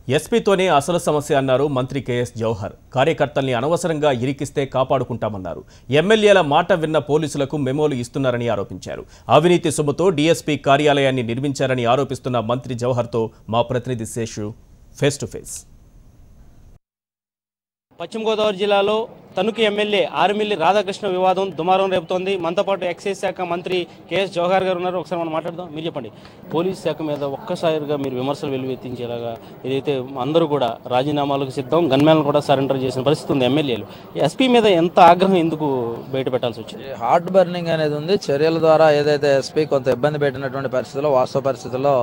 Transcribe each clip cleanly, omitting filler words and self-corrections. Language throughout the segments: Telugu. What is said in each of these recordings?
ఎస్పీతోనే అసలు సమస్య అన్నారు మంత్రి కేఎస్ జవహర్. కార్యకర్తల్ని అనవసరంగా ఇరికిస్తే కాపాడుకుంటామన్నారు. ఎమ్మెల్యేల మాట విన్న పోలీసులకు మెమోలు ఇస్తున్నారని ఆరోపించారు. అవినీతి సొమ్ముతో డీఎస్పీ కార్యాలయాన్ని నిర్మించారని ఆరోపిస్తున్న మంత్రి జవహర్తో మా ప్రతినిధి శేషు ఫేస్ టు ఫేస్. పశ్చిమ గోదావరి జిల్లాలో తణుకు ఎమ్మెల్యే ఆర్మిల్లి రాధాకృష్ణ వివాదం దుమారం రేపుతోంది. మనతో పాటు ఎక్సైజ్ శాఖ మంత్రి కేఎస్ జవహర్ గారు ఉన్నారు. ఒకసారి మనం మాట్లాడదాం. మీరు చెప్పండి, పోలీస్ శాఖ మీద ఒక్కసారిగా మీరు విమర్శలు వెలువెత్తించేలాగా ఏదైతే అందరూ కూడా రాజీనామాలకు సిద్ధం, గన్మ్యాన్లు కూడా సరెండర్ చేసిన పరిస్థితి ఉంది. ఎమ్మెల్యేలు ఎస్పీ మీద ఎంత ఆగ్రహం ఎందుకు బయట పెట్టాల్సి వచ్చింది? హార్ట్ బర్నింగ్ అనేది ఉంది. చర్యల ద్వారా ఏదైతే ఎస్పీ కొంత ఇబ్బంది పెట్టినటువంటి పరిస్థితుల్లో, వాస్తవ పరిస్థితుల్లో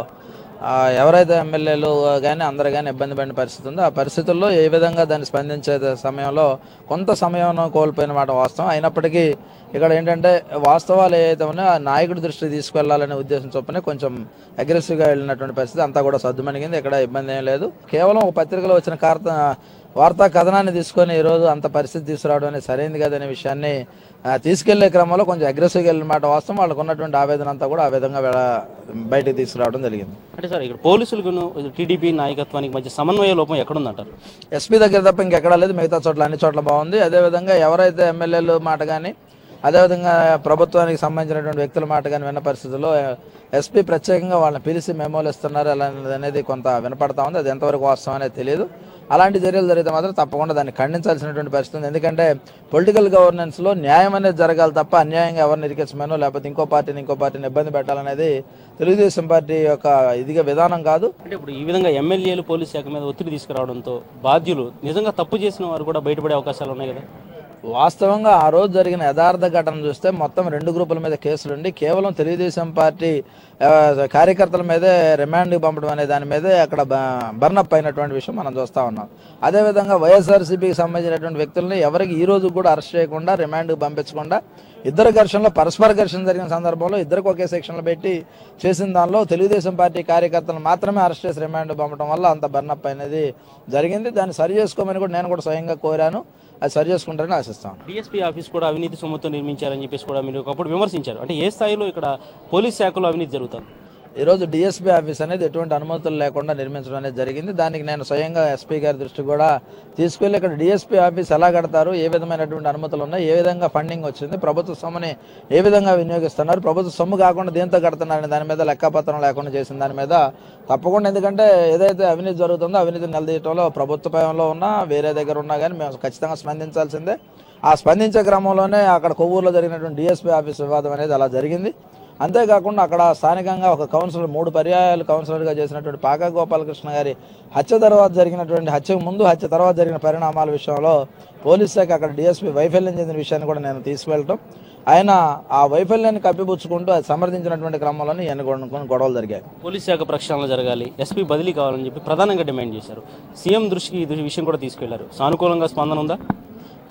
ఎవరైతే ఎమ్మెల్యేలు కానీ అందరూ కానీ ఇబ్బంది పడిన పరిస్థితి ఉందో ఆ పరిస్థితుల్లో ఏ విధంగా దాన్ని స్పందించే సమయంలో కొంత సమయం కోల్పోయిన మాట వాస్తవం. అయినప్పటికీ ఇక్కడ ఏంటంటే వాస్తవాలు ఏదైతే ఉన్నాయో ఆ నాయకుడి దృష్టికి తీసుకెళ్లాలనే ఉద్దేశం చొప్పునే కొంచెం అగ్రెసివ్గా వెళ్ళినటువంటి పరిస్థితి అంతా కూడా సద్దుమణిగింది. ఇక్కడ ఇబ్బంది ఏం లేదు. కేవలం ఒక పత్రికలో వచ్చిన వార్తా కథనాన్ని తీసుకొని ఈరోజు అంత పరిస్థితి తీసుకురావడం అనేది సరైనది కదనే విషయాన్ని తీసుకెళ్లే క్రమంలో కొంచెం అగ్రెసివ్గా వెళ్ళిన మాట వాస్తవం. వాళ్ళకు ఉన్నటువంటి ఆవేదన అంతా కూడా ఆ విధంగా బయటకు తీసుకురావడం జరిగింది. అంటే సార్, ఇక్కడ పోలీసులకు టీడీపీ నాయకత్వానికి మధ్య సమన్వయ లోపం ఎక్కడుందంటారు? ఎస్పీ దగ్గర తప్ప ఇంకెక్కడా లేదు. మిగతా చోట్ల అన్ని చోట్ల బాగుంది. అదేవిధంగా ఎవరైతే ఎమ్మెల్యేలు మాట కానీ అదేవిధంగా ప్రభుత్వానికి సంబంధించినటువంటి వ్యక్తుల మాట కానీ విన్న పరిస్థితుల్లో ఎస్పీ ప్రత్యేకంగా వాళ్ళని పిలిచి మెమోలు ఇస్తున్నారు అనేది కొంత వినపడతా ఉంది. అది ఎంతవరకు వాస్తవం అనేది తెలియదు. అలాంటి చర్యలు జరిగితే మాత్రం తప్పకుండా దాన్ని ఖండించాల్సినటువంటి పరిస్థితి ఉంది. ఎందుకంటే పొలిటికల్ గవర్నెన్స్లో న్యాయం అనేది జరగాలి తప్ప అన్యాయంగా ఎవరిని ఇరికించమనో లేకపోతే ఇంకో పార్టీని ఇబ్బంది పెట్టాలనేది తెలుగుదేశం పార్టీ యొక్క ఇదిగా విధానం కాదు. అంటే ఇప్పుడు ఈ విధంగా ఎమ్మెల్యేలు పోలీస్ శాఖ మీద ఒత్తిడి తీసుకురావడంతో బాధ్యులు నిజంగా తప్పు చేసిన వారు కూడా బయటపడే అవకాశాలు ఉన్నాయి కదా? వాస్తవంగా ఆ రోజు జరిగిన యథార్థ ఘటన చూస్తే మొత్తం 2 గ్రూపుల మీద కేసులుండి కేవలం తెలుగుదేశం పార్టీ కార్యకర్తల మీదే రిమాండ్కి పంపడం అనే దాని మీదే అక్కడ బర్నప్ అయినటువంటి విషయం మనం చూస్తూ ఉన్నాం. అదేవిధంగా వైఎస్ఆర్సీపీకి సంబంధించినటువంటి వ్యక్తులని ఎవరికి ఈ రోజు కూడా అరెస్ట్ చేయకుండా రిమాండ్కి పంపించకుండా ఇద్దరు ఘర్షణలో పరస్పర ఘర్షణ జరిగిన సందర్భంలో ఇద్దరికి ఒకే సెక్షన్లు పెట్టి చేసిన దానిలో తెలుగుదేశం పార్టీ కార్యకర్తలను మాత్రమే అరెస్ట్ చేసి రిమాండ్ పంపడం వల్ల అంత బర్నప్ అనేది జరిగింది. దాన్ని సరి చేసుకోమని కూడా నేను కూడా స్వయంగా కోరాను. అది సరి చేసుకుంటారని ఆశిస్తాను. డీఎస్పీ ఆఫీస్ కూడా అవినీతి సొమ్ముతో నిర్మించారని చెప్పేసి కూడా మీరు ఒకప్పుడు విమర్శించారు. అంటే ఏ స్థాయిలో ఇక్కడ పోలీస్ శాఖలో అవినీతి జరుగుతుంది? ఈరోజు డిఎస్పీ ఆఫీస్ అనేది ఎటువంటి అనుమతులు లేకుండా నిర్మించడం అనేది జరిగింది. దానికి నేను స్వయంగా ఎస్పీ గారి దృష్టి కూడా తీసుకెళ్ళి ఇక్కడ డిఎస్పీ ఆఫీస్ ఎలా కడతారు, ఏ విధమైనటువంటి అనుమతులు ఉన్నాయి, ఏ విధంగా ఫండింగ్ వచ్చింది, ప్రభుత్వ సొమ్ముని ఏ విధంగా వినియోగిస్తున్నారు, ప్రభుత్వ సొమ్ము కాకుండా దేంతో కడుతున్నారని దాని మీద లెక్కపత్రం లేకుండా చేసిన దాని మీద తప్పకుండా, ఎందుకంటే ఏదైతే అవినీతి జరుగుతుందో అవినీతిని నిలదీయటంలో ప్రభుత్వంలో ఉన్నా వేరే దగ్గర ఉన్నా కానీ మేము ఖచ్చితంగా స్పందించాల్సిందే. ఆ స్పందించే క్రమంలోనే అక్కడ కొవ్వూరులో జరిగినటువంటి డిఎస్పీ ఆఫీస్ వివాదం అనేది అలా జరిగింది. అంతేకాకుండా అక్కడ స్థానికంగా ఒక కౌన్సిలర్ 3 పర్యాయాలు కౌన్సిలర్గా చేసినటువంటి పాకా గోపాలకృష్ణ గారి హత్య తర్వాత జరిగినటువంటి హత్యకు ముందు హత్య తర్వాత జరిగిన పరిణామాల విషయంలో పోలీస్ శాఖ అక్కడ డిఎస్పీ వైఫల్యం చెందిన విషయాన్ని కూడా నేను తీసుకువెళ్ళటం, ఆయన ఆ వైఫల్యాన్ని కప్పిపుచ్చుకుంటూ అది సమర్థించినటువంటి క్రమంలోనే ఎన్నుకొని గొడవలు జరిగాయి. పోలీస్ శాఖ ప్రక్షాళన జరగాలి, ఎస్పీ బదిలీ కావాలని చెప్పి ప్రధానంగా డిమాండ్ చేశారు. సీఎం దృష్టికి ఈ విషయం కూడా తీసుకెళ్లారు. సానుకూలంగా స్పందన ఉందా?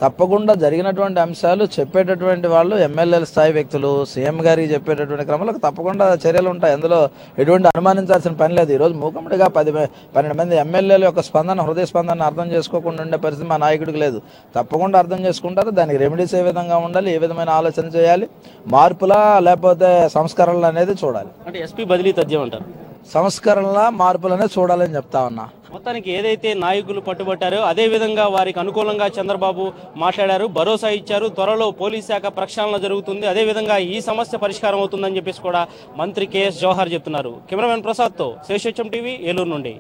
తప్పకుండా జరిగినటువంటి అంశాలు చెప్పేటటువంటి వాళ్ళు ఎమ్మెల్యేల స్థాయి వ్యక్తులు సీఎం గారికి చెప్పేటటువంటి క్రమంలో తప్పకుండా చర్యలు ఉంటాయి. అందులో ఎటువంటి అనుమానించాల్సిన పని లేదు. ఈరోజు మూకమ్మడిగా 12 మంది ఎమ్మెల్యేల యొక్క హృదయ స్పందన అర్థం చేసుకోకుండా ఉండే పరిస్థితి మా నాయకుడికి లేదు. తప్పకుండా అర్థం చేసుకుంటారు. దానికి రెమెడీస్ ఏ విధంగా ఉండాలి, ఏ విధమైన ఆలోచన చేయాలి, మార్పులా లేకపోతే సంస్కరణలు అనేది చూడాలి. అంటే ఎస్పీ బదిలీ తథ్యం అంటారు. సంస్కరణల మార్పులనే చూడాలని చెప్తా ఉన్నా. మొత్తానికి ఏదైతే నాయకులు పట్టుబట్టారో అదే విధంగా వారికి అనుకూలంగా చంద్రబాబు మాట్లాడారు, భరోసా ఇచ్చారు. త్వరలో పోలీస్ శాఖ ప్రక్షాళన జరుగుతుంది, అదేవిధంగా ఈ సమస్య పరిష్కారం అవుతుందని చెప్పేసి కూడా మంత్రి కేఎస్ జవహర్ చెప్తున్నారు. కెమెరామెన్ ప్రసాద్తో శేషోచ్చం టీవీ, ఏలూరు నుండి.